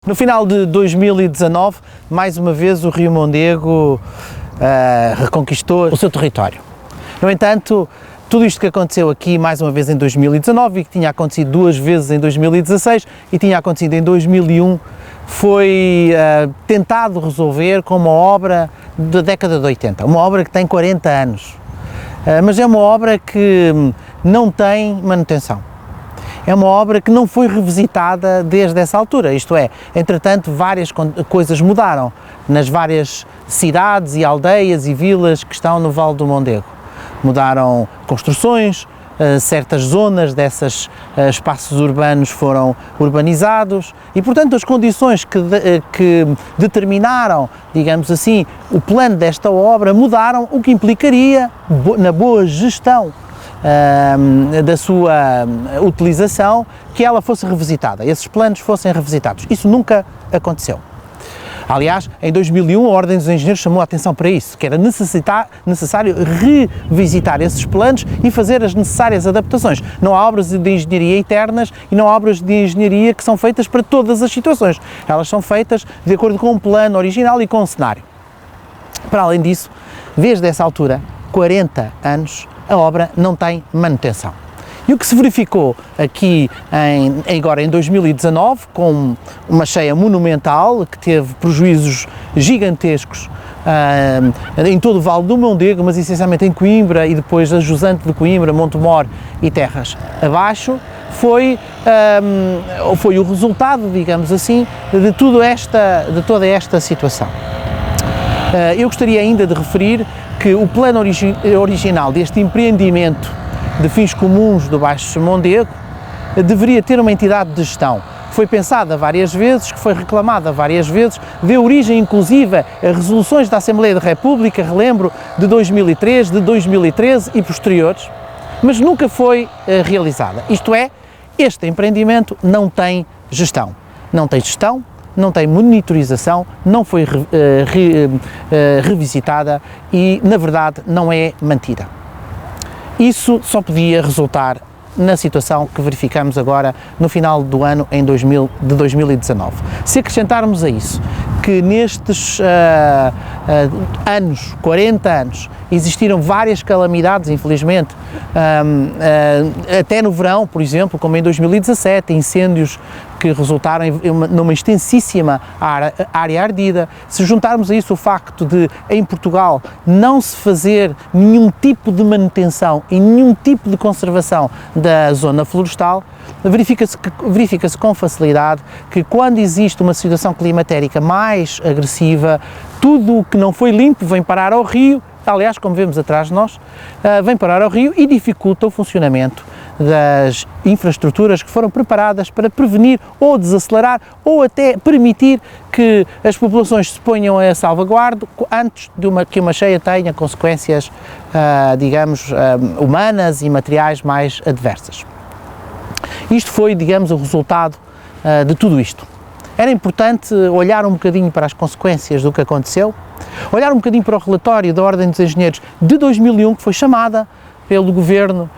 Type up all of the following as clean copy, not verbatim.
No final de 2019, mais uma vez o Rio Mondego reconquistou o seu território. No entanto, tudo isto que aconteceu aqui, mais uma vez em 2019 e que tinha acontecido duas vezes em 2016 e tinha acontecido em 2001, foi tentado resolver com uma obra da década de 80, uma obra que tem 40 anos, mas é uma obra que não tem manutenção. É uma obra que não foi revisitada desde essa altura, isto é, entretanto várias coisas mudaram nas várias cidades e aldeias e vilas que estão no Vale do Mondego. Mudaram construções, certas zonas desses espaços urbanos foram urbanizados e, portanto, as condições que determinaram, digamos assim, o plano desta obra mudaram, o que implicaria, na boa gestão da sua utilização, que ela fosse revisitada, esses planos fossem revisitados. Isso nunca aconteceu. Aliás, em 2001 a Ordem dos Engenheiros chamou a atenção para isso, que era necessário revisitar esses planos e fazer as necessárias adaptações. Não há obras de engenharia eternas e não há obras de engenharia que são feitas para todas as situações. Elas são feitas de acordo com o plano original e com o cenário. Para além disso, desde essa altura, 40 anos, a obra não tem manutenção. E o que se verificou aqui agora em 2019, com uma cheia monumental, que teve prejuízos gigantescos em todo o Vale do Mondego, mas essencialmente em Coimbra e depois a jusante de Coimbra, Montemor e terras abaixo, foi o resultado, digamos assim, de toda esta situação. Eu gostaria ainda de referir que o plano original deste empreendimento de fins comuns do Baixo Mondego deveria ter uma entidade de gestão. Foi pensada várias vezes, que foi reclamada várias vezes, deu origem inclusive a resoluções da Assembleia da República, relembro, de 2003, de 2013 e posteriores, mas nunca foi realizada. Isto é, este empreendimento não tem gestão. Não tem gestão, não tem monitorização, não foi revisitada e, na verdade, não é mantida. Isso só podia resultar na situação que verificamos agora no final do ano de 2019. Se acrescentarmos a isso que nestes anos, 40 anos, existiram várias calamidades, infelizmente, até no verão, por exemplo, como em 2017, incêndios que resultaram numa extensíssima área ardida. Se juntarmos a isso o facto de, em Portugal, não se fazer nenhum tipo de manutenção e nenhum tipo de conservação da zona florestal, verifica-se com facilidade que quando existe uma situação climatérica mais agressiva, tudo o que não foi limpo vem parar ao rio, aliás, como vemos atrás de nós, vem parar ao rio e dificulta o funcionamento das infraestruturas que foram preparadas para prevenir ou desacelerar ou até permitir que as populações se ponham a salvaguarda antes de que uma cheia tenha consequências, digamos, humanas e materiais mais adversas. Isto foi, digamos, o resultado de tudo isto. Era importante olhar um bocadinho para as consequências do que aconteceu, olhar um bocadinho para o relatório da Ordem dos Engenheiros de 2001, que foi chamada pelo Governo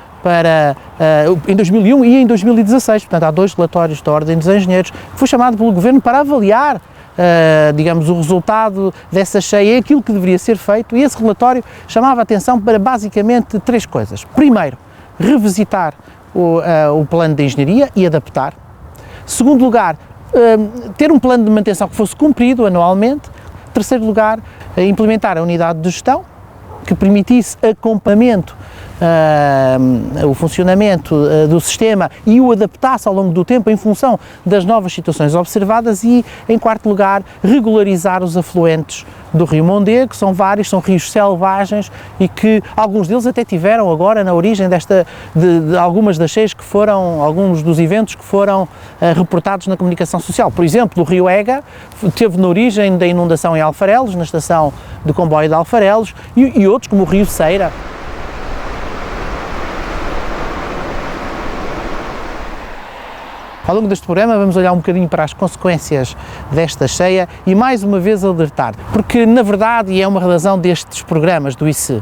em 2001 e em 2016, portanto há dois relatórios da Ordem dos Engenheiros, que foi chamado pelo Governo para avaliar, digamos, o resultado dessa cheia, aquilo que deveria ser feito, e esse relatório chamava a atenção para basicamente três coisas. Primeiro, revisitar o plano de engenharia e adaptar. Segundo lugar, ter um plano de manutenção que fosse cumprido anualmente. Terceiro lugar, implementar a unidade de gestão que permitisse acompanhamento, o funcionamento do sistema e o adaptasse ao longo do tempo em função das novas situações observadas e, em quarto lugar, regularizar os afluentes do Rio Mondego, que são vários, são rios selvagens e que alguns deles até tiveram agora na origem de algumas das cheias que foram, alguns dos eventos que foram reportados na comunicação social. Por exemplo, o Rio Ega teve na origem da inundação em Alfarelos, na estação de comboio de Alfarelos, e outros como o Rio Ceira. Ao longo deste programa vamos olhar um bocadinho para as consequências desta cheia e mais uma vez alertar, porque na verdade, e é uma razão destes programas do ICE,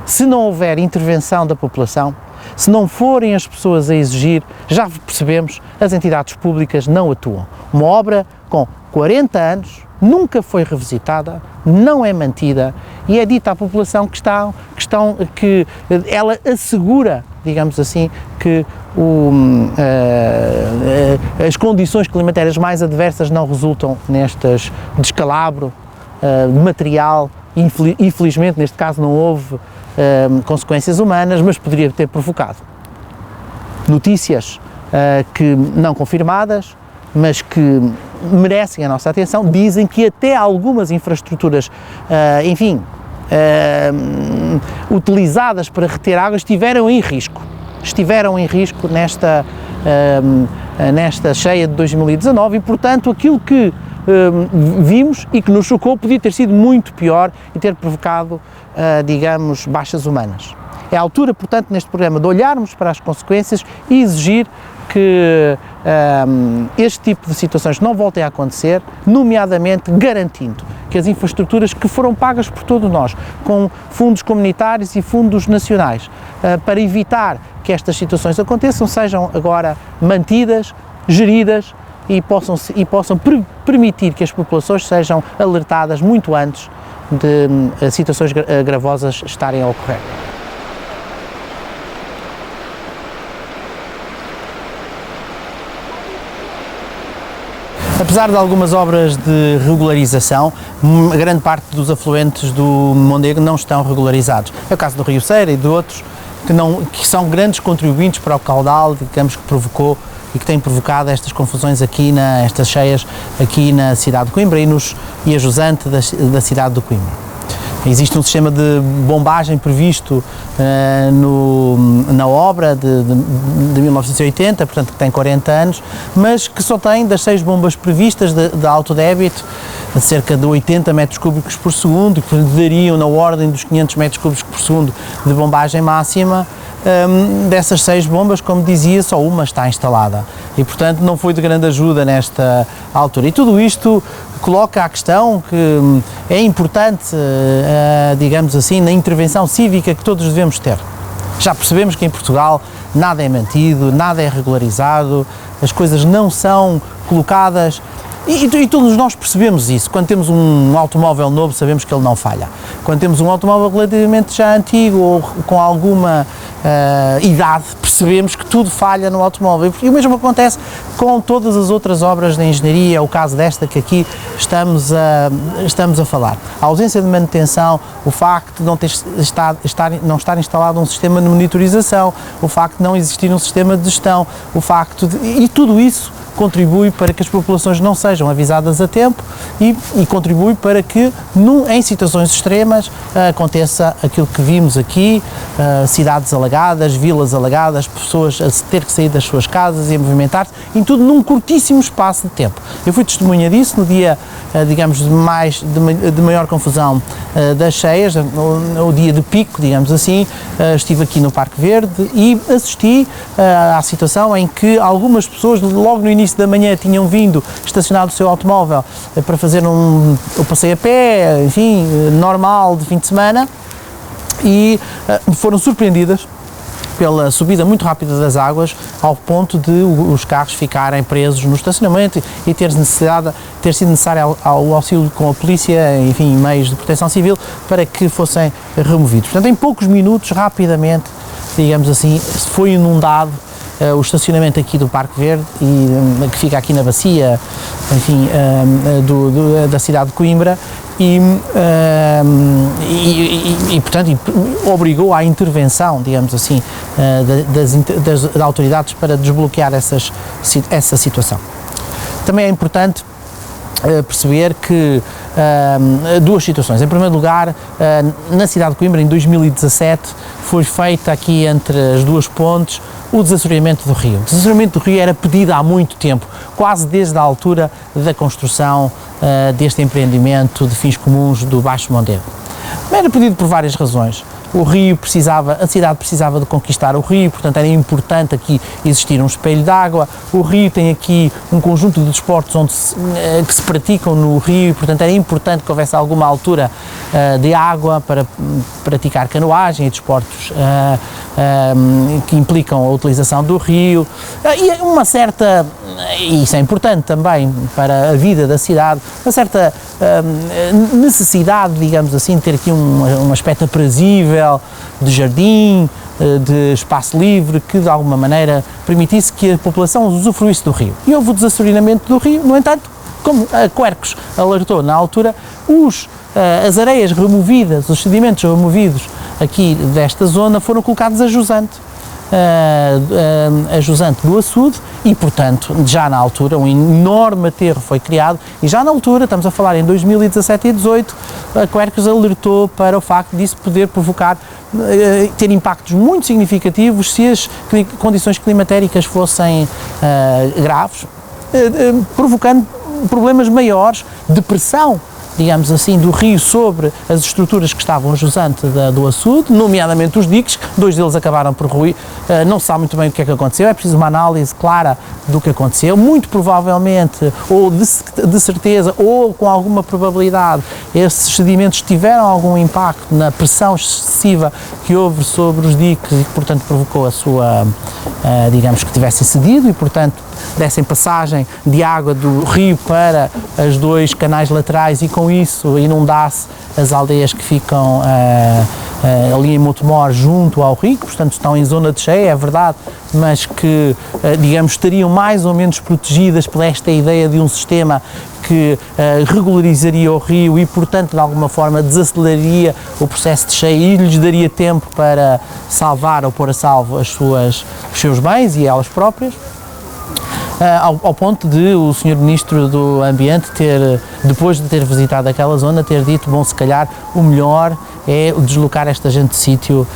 se não houver intervenção da população, se não forem as pessoas a exigir, já percebemos, as entidades públicas não atuam. Uma obra com 40 anos, nunca foi revisitada, não é mantida e é dita à população que ela assegura, digamos assim, que as condições climatéricas mais adversas não resultam nestes descalabro de material. Infelizmente, neste caso, não houve consequências humanas, mas poderia ter provocado. Notícias que não confirmadas, mas que merecem a nossa atenção, dizem que até algumas infraestruturas, utilizadas para reter água estiveram em risco nesta cheia de 2019 e, portanto, aquilo que vimos e que nos chocou podia ter sido muito pior e ter provocado, digamos, baixas humanas. É a altura, portanto, neste programa de olharmos para as consequências e exigir que este tipo de situações não voltem a acontecer, nomeadamente garantindo que as infraestruturas que foram pagas por todos nós, com fundos comunitários e fundos nacionais, para evitar que estas situações aconteçam, sejam agora mantidas, geridas e possam permitir que as populações sejam alertadas muito antes de situações gravosas estarem a ocorrer. Apesar de algumas obras de regularização, a grande parte dos afluentes do Mondego não estão regularizados. É o caso do Rio Ceira e de outros que são grandes contribuintes para o caudal, digamos, que provocou e que tem provocado estas confusões estas cheias aqui na cidade de Coimbra e a jusante da cidade de Coimbra. Existe um sistema de bombagem previsto na obra de 1980, portanto que tem 40 anos, mas que só tem das 6 bombas previstas de alto débito, cerca de 80 metros cúbicos por segundo, que dariam na ordem dos 500 metros cúbicos por segundo de bombagem máxima. Dessas 6 bombas, como dizia, só uma está instalada e, portanto, não foi de grande ajuda nesta altura. E tudo isto coloca a questão que é importante, digamos assim, na intervenção cívica que todos devemos ter. Já percebemos que em Portugal nada é mantido, nada é regularizado, as coisas não são colocadas. E todos nós percebemos isso. Quando temos um automóvel novo, sabemos que ele não falha. Quando temos um automóvel relativamente já antigo ou com alguma idade, percebemos que tudo falha no automóvel. E o mesmo acontece com todas as outras obras de engenharia, é o caso desta que aqui estamos a falar. A ausência de manutenção, o facto de não estar instalado um sistema de monitorização, o facto de não existir um sistema de gestão, e tudo isso contribui para que as populações não sejam avisadas a tempo e contribui para que, em situações extremas, aconteça aquilo que vimos aqui, cidades alagadas, vilas alagadas, pessoas a ter que sair das suas casas e a movimentar-se, em tudo num curtíssimo espaço de tempo. Eu fui testemunha disso no dia, digamos, de maior confusão das cheias, o dia de pico, digamos assim. Estive aqui no Parque Verde e assisti à situação em que algumas pessoas, logo no início da manhã, tinham vindo estacionar o seu automóvel para fazer um passeio a pé, enfim, normal de fim de semana, e foram surpreendidas pela subida muito rápida das águas, ao ponto de os carros ficarem presos no estacionamento e ter sido necessário ao auxílio com a polícia, enfim, meios de proteção civil, para que fossem removidos. Portanto, em poucos minutos, rapidamente, digamos assim, foi inundado o estacionamento aqui do Parque Verde, que fica aqui na bacia, enfim, da cidade de Coimbra, portanto, obrigou à intervenção, digamos assim, das autoridades para desbloquear essa situação. Também é importante perceber que duas situações. Em primeiro lugar, na cidade de Coimbra, em 2017, foi feita aqui entre as duas pontes o desassoreamento do rio. O desassoreamento do rio era pedido há muito tempo, quase desde a altura da construção deste empreendimento de fins comuns do Baixo Mondego. Era pedido por várias razões. o rio precisava, a cidade precisava de conquistar o rio, portanto era importante aqui existir um espelho de água. O rio tem aqui um conjunto de desportos que se praticam no rio, portanto era importante que houvesse alguma altura de água para praticar canoagem e desportos que implicam a utilização do rio, e uma certa, e isso é importante também para a vida da cidade, uma certa necessidade, digamos assim, de ter aqui um aspecto aprazível, de jardim, de espaço livre, que de alguma maneira permitisse que a população usufruísse do rio. E houve o desassoreamento do rio, no entanto, como a Quercus alertou na altura, as areias removidas, os sedimentos removidos aqui desta zona foram colocados a jusante do açude e, portanto, já na altura um enorme aterro foi criado e já na altura, estamos a falar em 2017 e 2018, a Quercus alertou para o facto disso poder provocar, ter impactos muito significativos se as condições climatéricas fossem graves, provocando problemas maiores de pressão, digamos assim, do rio sobre as estruturas que estavam a jusante do açude, nomeadamente os diques, 2 deles acabaram por ruir, não se sabe muito bem o que é que aconteceu, é preciso uma análise clara do que aconteceu, muito provavelmente, ou de certeza, ou com alguma probabilidade, esses sedimentos tiveram algum impacto na pressão excessiva que houve sobre os diques e que, portanto, provocou a sua, digamos, que tivessem cedido e, portanto, dessem passagem de água do rio para os 2 canais laterais e com isso inundasse as aldeias que ficam ali em Montemor junto ao rio, portanto estão em zona de cheia, é verdade, mas que, digamos, estariam mais ou menos protegidas por esta ideia de um sistema que regularizaria o rio e, portanto, de alguma forma desaceleraria o processo de cheia e lhes daria tempo para salvar ou pôr a salvo os seus bens e elas próprias. Ao ponto de o Sr. Ministro do Ambiente depois de ter visitado aquela zona, ter dito, bom, se calhar o melhor é deslocar esta gente de sítio,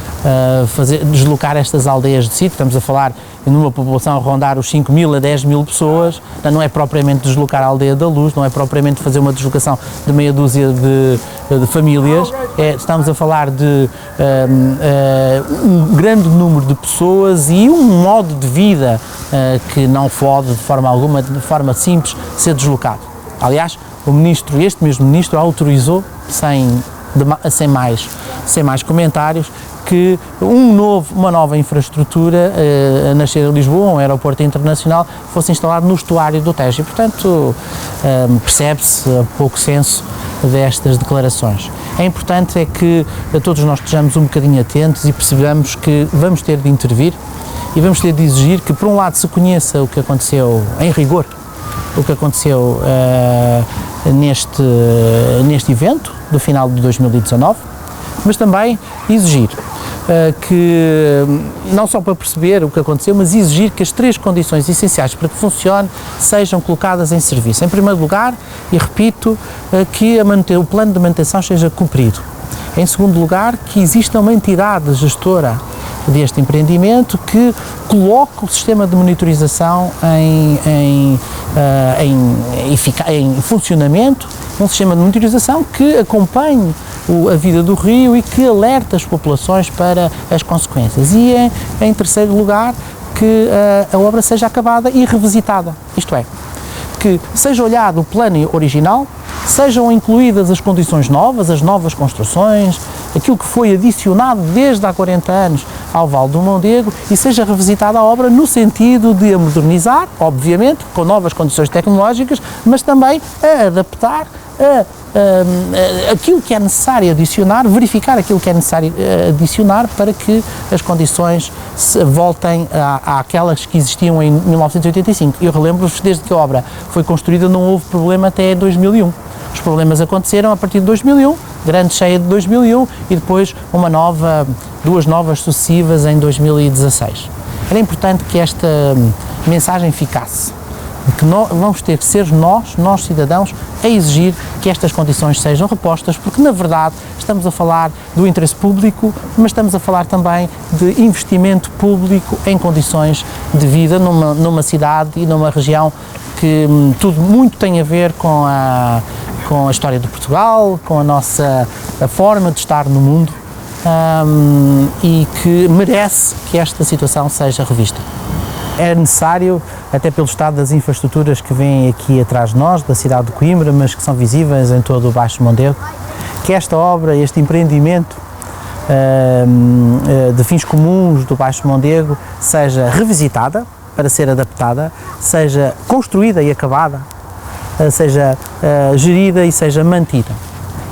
deslocar estas aldeias de sítio, estamos a falar numa população a rondar os 5.000 a 10.000 pessoas, não é propriamente deslocar a Aldeia da Luz, não é propriamente fazer uma deslocação de meia dúzia de famílias, estamos a falar de um grande número de pessoas e um modo de vida que não pode de forma alguma, de forma simples, ser deslocado. Aliás, este mesmo ministro autorizou, sem mais comentários, que uma nova infraestrutura a nascer em Lisboa, um aeroporto internacional, fosse instalado no estuário do Tejo e, portanto, percebe-se a pouco senso destas declarações. É importante que todos nós estejamos um bocadinho atentos e percebamos que vamos ter de intervir e vamos ter de exigir que, por um lado, se conheça o que aconteceu em rigor, o que aconteceu neste evento do final de 2019, mas também exigir que, não só para perceber o que aconteceu, mas exigir que as 3 condições essenciais para que funcione sejam colocadas em serviço. Em primeiro lugar, e repito, que o plano de manutenção seja cumprido. Em segundo lugar, que exista uma entidade gestora deste empreendimento que coloque o sistema de monitorização em funcionamento, um sistema de monitorização que acompanhe a vida do rio e que alerte as populações para as consequências. E em terceiro lugar, que a obra seja acabada e revisitada, isto é, que seja olhado o plano original, sejam incluídas as condições novas, as novas construções, aquilo que foi adicionado desde há 40 anos ao Vale do Mondego e seja revisitada a obra no sentido de a modernizar, obviamente, com novas condições tecnológicas, mas também a adaptar aquilo que é necessário adicionar, verificar aquilo que é necessário adicionar para que as condições voltem àquelas que existiam em 1985. Eu relembro-vos, desde que a obra foi construída não houve problema até 2001. Os problemas aconteceram a partir de 2001, grande cheia de 2001 e depois duas novas sucessivas em 2016. Era importante que esta mensagem ficasse, que vamos ter que ser nós cidadãos, a exigir que estas condições sejam repostas, porque na verdade estamos a falar do interesse público, mas estamos a falar também de investimento público em condições de vida numa cidade e numa região que tudo muito tem a ver com a história de Portugal, com a forma de estar no mundo e que merece que esta situação seja revista. É necessário, até pelo estado das infraestruturas que vêm aqui atrás de nós, da cidade de Coimbra, mas que são visíveis em todo o Baixo Mondego, que esta obra, este empreendimento de fins comuns do Baixo Mondego seja revisitada para ser adaptada, seja construída e acabada, seja gerida e seja mantida.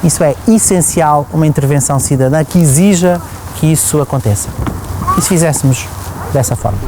Isso é essencial, uma intervenção cidadã que exija que isso aconteça. E se fizéssemos dessa forma?